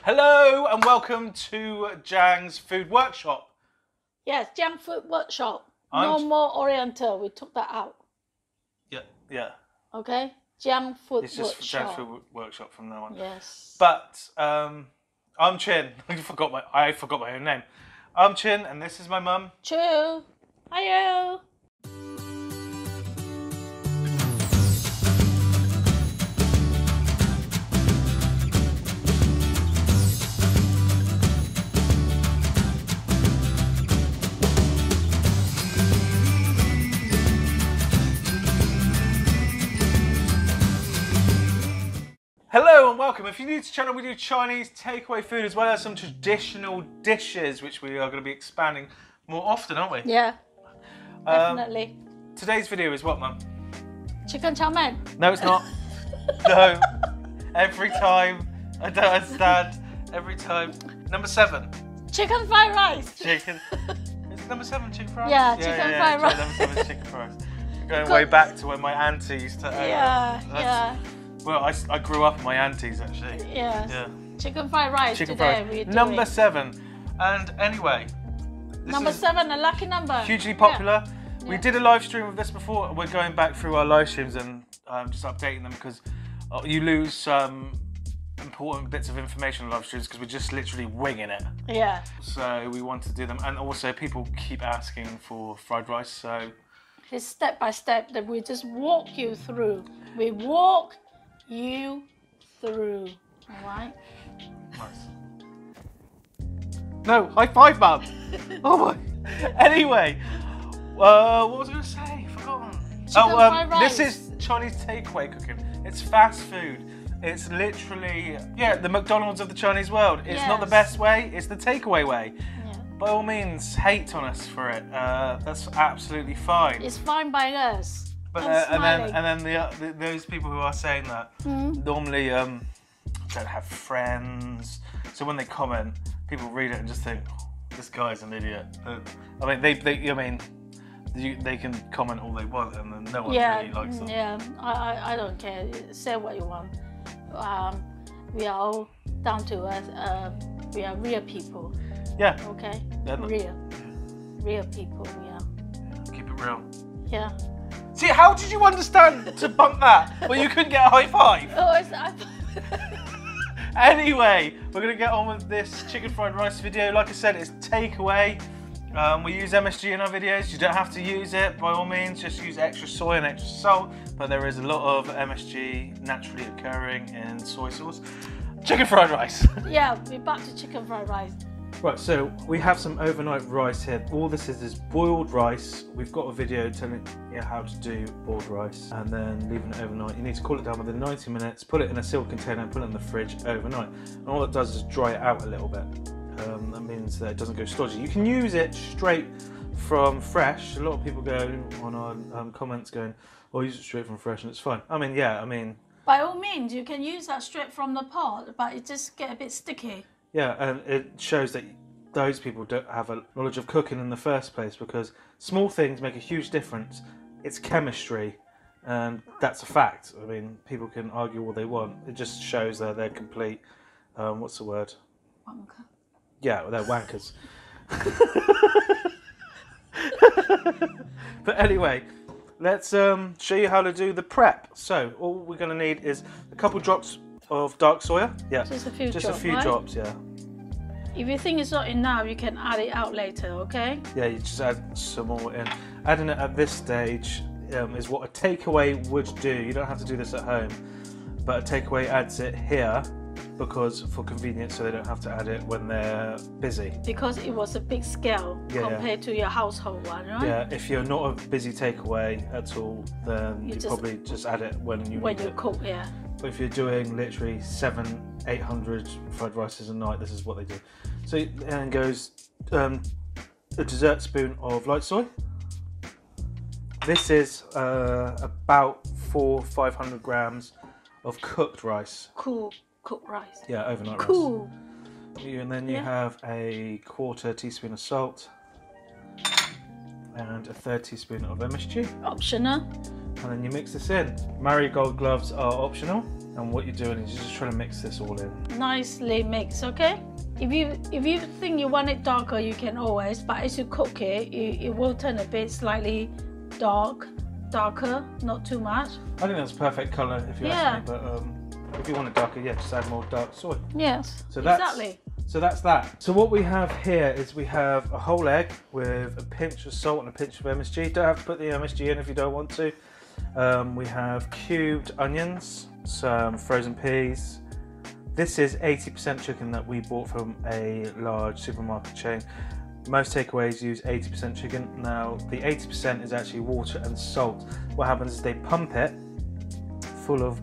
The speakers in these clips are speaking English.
Hello and welcome to Ziangs Food Workshop. Yes, Jiang Food Workshop. No more Oriental. We took that out. Yeah. Okay? Jiang Food It's just Workshop. Ziangs Food Workshop from now on. Yes. But I'm Chin. I forgot my own name. I'm Chin and this is my mum. True. Hiyo. Hello and welcome. If you're new to the channel, we do Chinese takeaway food as well as some traditional dishes, which we are going to be expanding more often, aren't we? Yeah. Definitely. Today's video is what, Mum? Chicken chow mein. No, it's not. No. Every time. I don't understand. Every time. Number 7. Chicken fried rice. Chicken. Is it number 7 chicken fries? Yeah, chicken fried rice. Number 7 is chicken fries. Going way back to when my auntie used to. Yeah. Well, I grew up with my aunties actually. Yes. Yeah. Chicken fried rice Chicken today. fries. Number 7. And anyway. Number 7, a lucky number. Hugely popular. Yeah. We did a live stream of this before. We're going back through our live streams and just updating them because you lose some important bits of information on live streams because we're just literally winging it. Yeah. So we want to do them, and also people keep asking for fried rice. So it's step by step that we just walk you through. We walk you through. All right. nice. No, high five, Mum. Oh my. Anyway, what was I going to say? Forgotten. Fried rice. This is Chinese takeaway cooking. It's fast food. It's literally, the McDonald's of the Chinese world. It's not the best way, it's the takeaway way. Yeah. By all means, hate on us for it. That's absolutely fine. It's fine by us. But and then those people who are saying that normally don't have friends. So when they comment, people read it and just think, oh, this guy's an idiot. I mean, they can comment all they want, and then no one really likes them. Yeah, I don't care. Say what you want. We are all down to earth. We are real people. Yeah. Okay. Yeah, real people. We are. Keep it real. Yeah. See, how did you understand to bump that? Well, you couldn't get a high five. Oh, it's. Anyway, we're gonna get on with this chicken fried rice video. Like I said, it's takeaway. We use MSG in our videos. You don't have to use it, by all means. Just use extra soy and extra salt. But there is a lot of MSG naturally occurring in soy sauce. Chicken fried rice. Yeah, we're back to chicken fried rice. Right, so we have some overnight rice here. All this is boiled rice. We've got a video telling you how to do boiled rice and then leaving it overnight. You need to cool it down within 90 minutes, put it in a sealed container and put it in the fridge overnight. And all it does is dry it out a little bit. That means that it doesn't go stodgy. You can use it straight from fresh. A lot of people go on our comments going, oh, use it straight from fresh and it's fine. I mean, by all means, you can use that straight from the pot, but it just get a bit sticky. Yeah, and it shows that those people don't have a knowledge of cooking in the first place because small things make a huge difference. It's chemistry, and that's a fact. I mean, people can argue all they want. It just shows that they're complete, what's the word? Wanker. Yeah, they're wankers. But anyway, let's show you how to do the prep. So all we're going to need is a couple drops of dark soya. Yeah, just a few drops, yeah. If you think it's not enough, you can add it out later, okay? Yeah, you just add some more in. Adding it at this stage is what a takeaway would do. You don't have to do this at home, but a takeaway adds it here because for convenience, so they don't have to add it when they're busy. Because it was a big scale compared to your household one, right? Yeah, if you're not a busy takeaway at all, then you probably just add it when you cook, yeah. But if you're doing literally 700-800 fried rices a night, this is what they do. So then goes a dessert spoon of light soy. This is about 400-500 grams of cooked rice. Cool cooked rice. Yeah, overnight rice. Cool. And then you have a 1/4 teaspoon of salt and a 1/3 teaspoon of MSG. Optional. And then you mix this in. Marigold gloves are optional. And what you're doing is you're just trying to mix this all in. Nicely mixed, okay? If you think you want it darker, you can always, but as you cook it, it will turn a bit slightly darker, not too much. I think that's perfect colour if you ask me, but if you want it darker, yeah, just add more dark soy. Yes, so exactly. So that's that. So what we have here is we have a whole egg with a pinch of salt and a pinch of MSG. Don't have to put the MSG in if you don't want to. We have cubed onions, some frozen peas. This is 80% chicken that we bought from a large supermarket chain. Most takeaways use 80% chicken. Now the 80% is actually water and salt. What happens is they pump it full of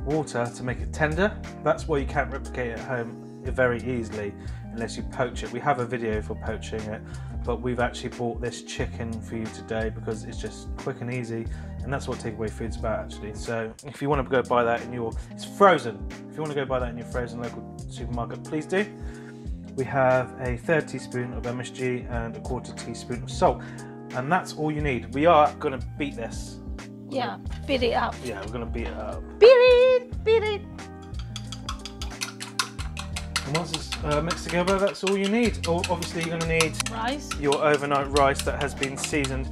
water to make it tender. That's why you can't replicate it at home very easily unless you poach it. We have a video for poaching it, but we've actually bought this chicken for you today because it's just quick and easy, and that's what takeaway food's about actually. So if you want to go buy that in it's frozen. If you want to go buy that in your frozen local supermarket, please do. We have a 1/3 teaspoon of MSG and a 1/4 teaspoon of salt, and that's all you need. We are going to beat this. Yeah, beat it up. Yeah, we're going to beat it up. Beat it. And once it's mixed together, that's all you need. Obviously, you're going to need Rice. your overnight rice that has been seasoned.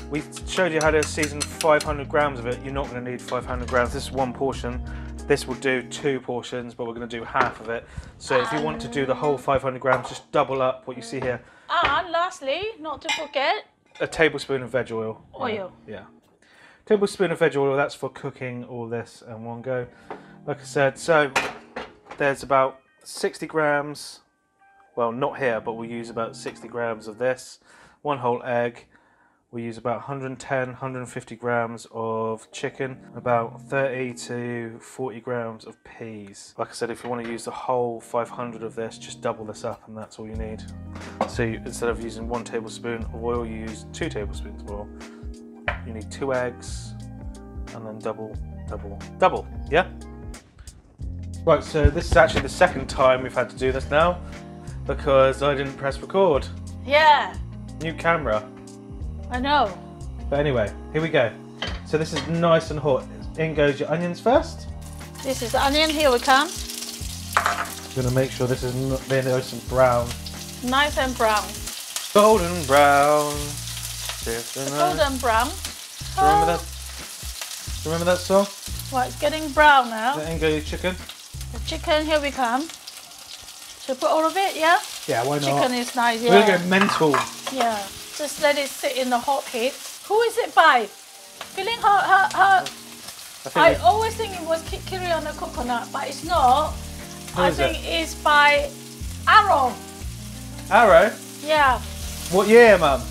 We showed you how to season 500 grams of it. You're not going to need 500 grams. This is one portion. This will do 2 portions, but we're going to do half of it. So if you want to do the whole 500 grams, just double up what you see here. And lastly, not to forget, a tablespoon of veg oil. Oil. Yeah. Tablespoon of veg oil, that's for cooking all this in one go. Like I said, so there's about 60 grams, well not here, but we'll use about 60 grams of this. 1 whole egg. We use about 110, 150 grams of chicken, about 30 to 40 grams of peas. Like I said, if you want to use the whole 500 of this, just double this up and that's all you need. So instead of using 1 tablespoon of oil, you use 2 tablespoons of oil. You need 2 eggs and then double, yeah? Right, so this is actually the second time we've had to do this now because I didn't press record. Yeah. New camera. I know. But anyway, here we go. So this is nice and hot. In goes your onions first. This is the onion, here we come. I'm going to make sure this is nice and brown. Nice and brown. Golden brown. Golden brown. Remember that? Remember that song? Well, it's getting brown now. In go your chicken. The chicken, here we come. Should we put all of it, yeah? Yeah, why not? Chicken is nice, We're yeah. going to go mental. Yeah. Just let it sit in the hot heat. Who is it by? Feeling hot. I always think it was kiri on the coconut, but it's not. Who I is think it's by Arrow. Arrow? Yeah. What year, Mum?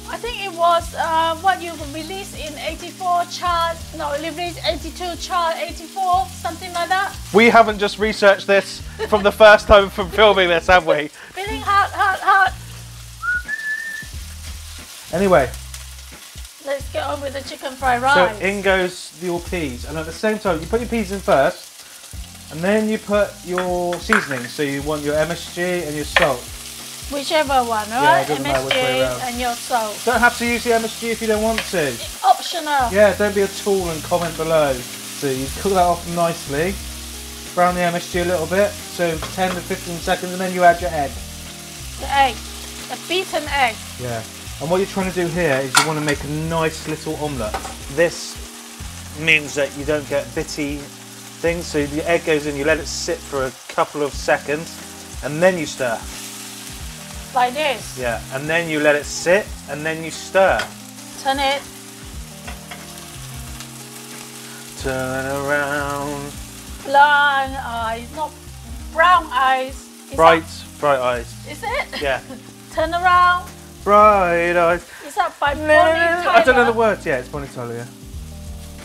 I think it was what you released in 84 chart, no, it released 82 chart, 84, something like that. We haven't just researched this from the first time from filming this, have we? Feeling hot. Anyway. Let's get on with the chicken fried rice. So in goes your peas, and at the same time, you put your peas in first, and then you put your seasoning. So you want your MSG and your salt. Whichever one, right? Yeah, MSG and your salt. Don't have to use the MSG if you don't want to. It's optional. Yeah, don't be a tool and comment below. So you cook that off nicely, brown the MSG a little bit, so 10 to 15 seconds, and then you add your egg. The egg, the beaten egg. Yeah. And what you're trying to do here is you want to make a nice little omelette. This means that you don't get bitty things. So the egg goes in, you let it sit for a couple of seconds, and then you stir. Like this? Yeah, and then you let it sit, and then you stir. Turn it. Turn around. Brown eyes, not brown eyes. Bright eyes. Is it? Yeah. Turn around. Bright eyes. Is that by Bonnie Tyler? I don't know the words. Yeah, it's Bonnie Tyler, yeah.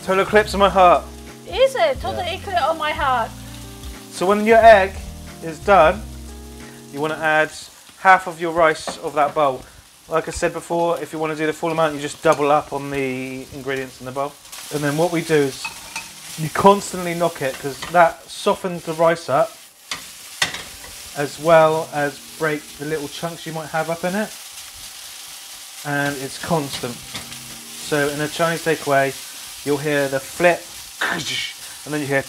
Total eclipse of my heart. Is it? Total eclipse on my heart. So when your egg is done, you want to add half of your rice of that bowl. Like I said before, if you want to do the full amount, you just double up on the ingredients in the bowl. And then what we do is you constantly knock it because that softens the rice up as well as break the little chunks you might have up in it. And it's constant. So in a Chinese takeaway, you'll hear the flip and then you hear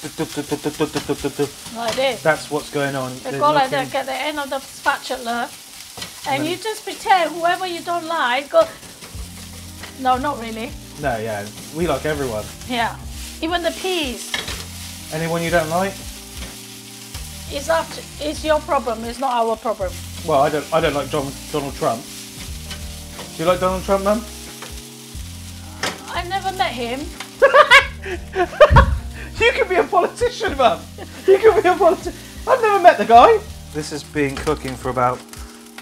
like this. that's what's going on. They go like that, get the end of the spatula, and you just pretend whoever you don't like, go, no, not really. No, yeah, we like everyone. Yeah, even the peas. Anyone you don't like? It's your problem, it's not our problem. Well, I don't like Donald Trump. Do you like Donald Trump, Mum? I never met him. You can be a politician, Mum. You can be a politician. I've never met the guy. This has been cooking for about,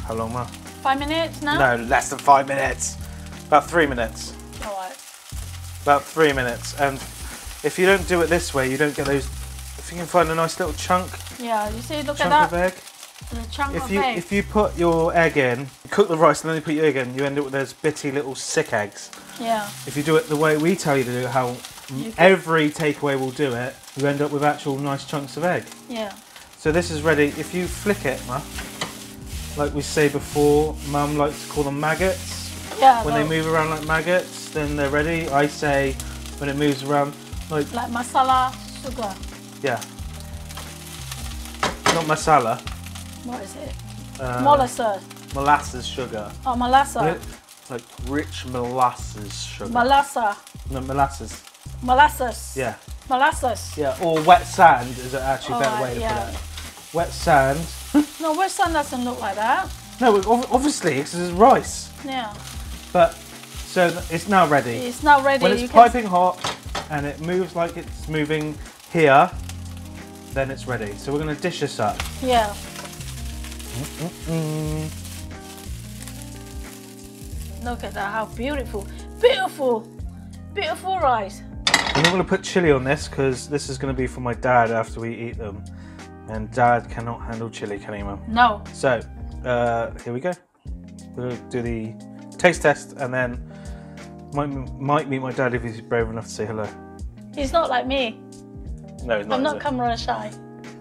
how long, Mum? 5 minutes now? No, less than 5 minutes. About 3 minutes. All right. About 3 minutes. And if you don't do it this way, you don't get those. If you can find a nice little chunk. Yeah, you see, look chunk at of that. egg. The chunk of egg. If you put your egg in, you cook the rice and then you put your egg in, you end up with those bitty little sick eggs. Yeah. If you do it the way we tell you to do it, how every takeaway will do it, you end up with actual nice chunks of egg. Yeah. So this is ready. If you flick it, Ma, like we say before, Mum likes to call them maggots. Yeah. When they move around like maggots, then they're ready. I say when it moves around like masala, sugar. Yeah. Not masala. What is it? Molasses. Molasses sugar. Oh, molasses. Like rich molasses sugar. Molasses. No, molasses. Molasses. Yeah. Molasses. Yeah, or wet sand is actually a better way to yeah. put it. Wet sand. No, wet sand doesn't look like that. No, obviously, because it's rice. Yeah. But, so it's now ready. It's now ready. When it's piping hot and it moves like it's moving here, then it's ready. So we're going to dish this up. Yeah. Look at that, how beautiful. Beautiful. Beautiful rice. I'm not going to put chilli on this because this is going to be for my dad after we eat them. And Dad cannot handle chilli, can he, Mum? No. So, here we go. We'll do the taste test and then might meet my dad if he's brave enough to say hello. He's not like me. No, he's not. I'm not camera shy.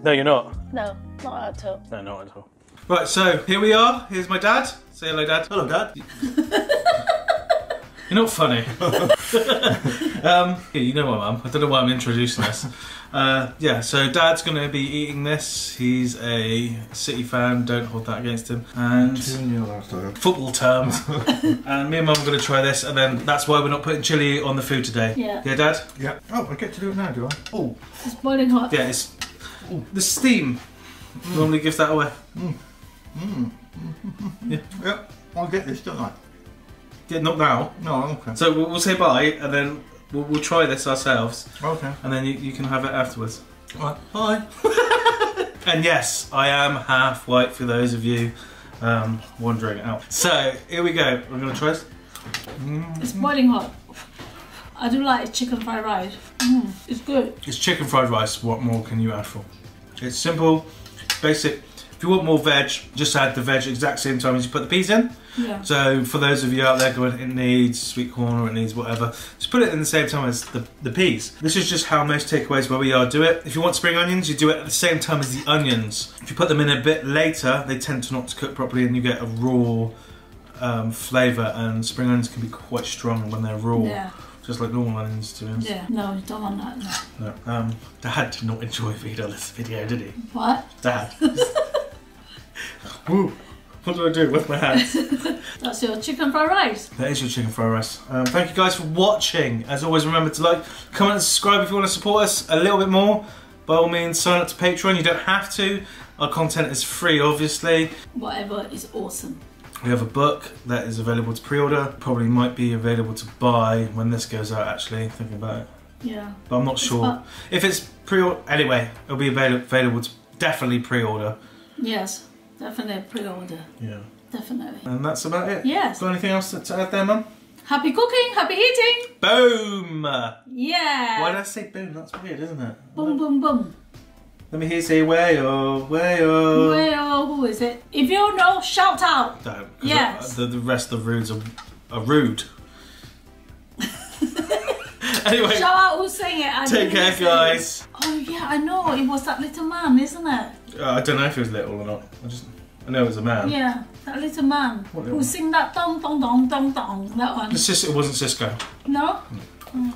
No, you're not. No, not at all. No, not at all. Right, so here we are. Here's my dad. Say hello, Dad. Hello, Dad. You're not funny. Yeah, you know my mum. I don't know why I'm introducing this. Yeah, so Dad's going to be eating this. He's a City fan. Don't hold that against him. And football terms. And me and Mum are going to try this, and then that's why we're not putting chilli on the food today. Yeah. Yeah, Dad? Yeah. Oh, I get to do it now, do I? Oh. It's boiling hot. Yeah, it's... The steam normally gives that away. Yeah. Yep. I'll get this, don't I? Yeah, not now. No, okay. So we'll say bye, and then we'll try this ourselves. Okay. And then you can have it afterwards. Right. Bye. And yes, I am half white for those of you wondering out. So here we go. We're going to try this. It's boiling hot. I do like chicken fried rice. It's good. It's chicken fried rice. What more can you add for? It's simple, basic. If you want more veg, just add the veg exact same time as you put the peas in. Yeah. So for those of you out there going, it needs sweet corn or it needs whatever, just put it in the same time as the peas. This is just how most takeaways where we are do it. If you want spring onions, you do it at the same time as the onions. If you put them in a bit later, they tend to not to cook properly and you get a raw flavour, and spring onions can be quite strong when they're raw. Yeah. Just like normal onions, to be honest. Yeah. No, you don't want that. No. No. Dad did not enjoy being on this video, did he? What? Dad. Woo. What do I do with my hands? That's your chicken fried rice. That is your chicken fried rice. Thank you guys for watching. As always, remember to like, comment and subscribe if you want to support us a little bit more. By all means, sign up to Patreon. You don't have to. Our content is free, obviously. Whatever is awesome. We have a book that is available to pre-order. Probably might be available to buy when this goes out, actually, thinking about it. Yeah. But I'm not sure. If it's pre-order, anyway, it'll be available to definitely pre-order. Yes. Definitely pre-order. Yeah. Definitely. And that's about it. Yes. Got anything else to add there, Mum? Happy cooking, happy eating. Boom! Yeah. Why did I say boom? That's weird, isn't it? Boom, boom, boom. Let me hear you say way-o, way-o. Way-o, who is it? If you know, shout out. Don't. Yes. The rest of the rudes are rude. Anyway. Shout out who's saying it. Take care, guys. Oh yeah, I know. It was that little man, isn't it? I don't know if he was little or not. I know it was a man. Yeah, that little man What who little? sing that dong dong dong dong dong. That one. It wasn't Cisco. No? No. Mm.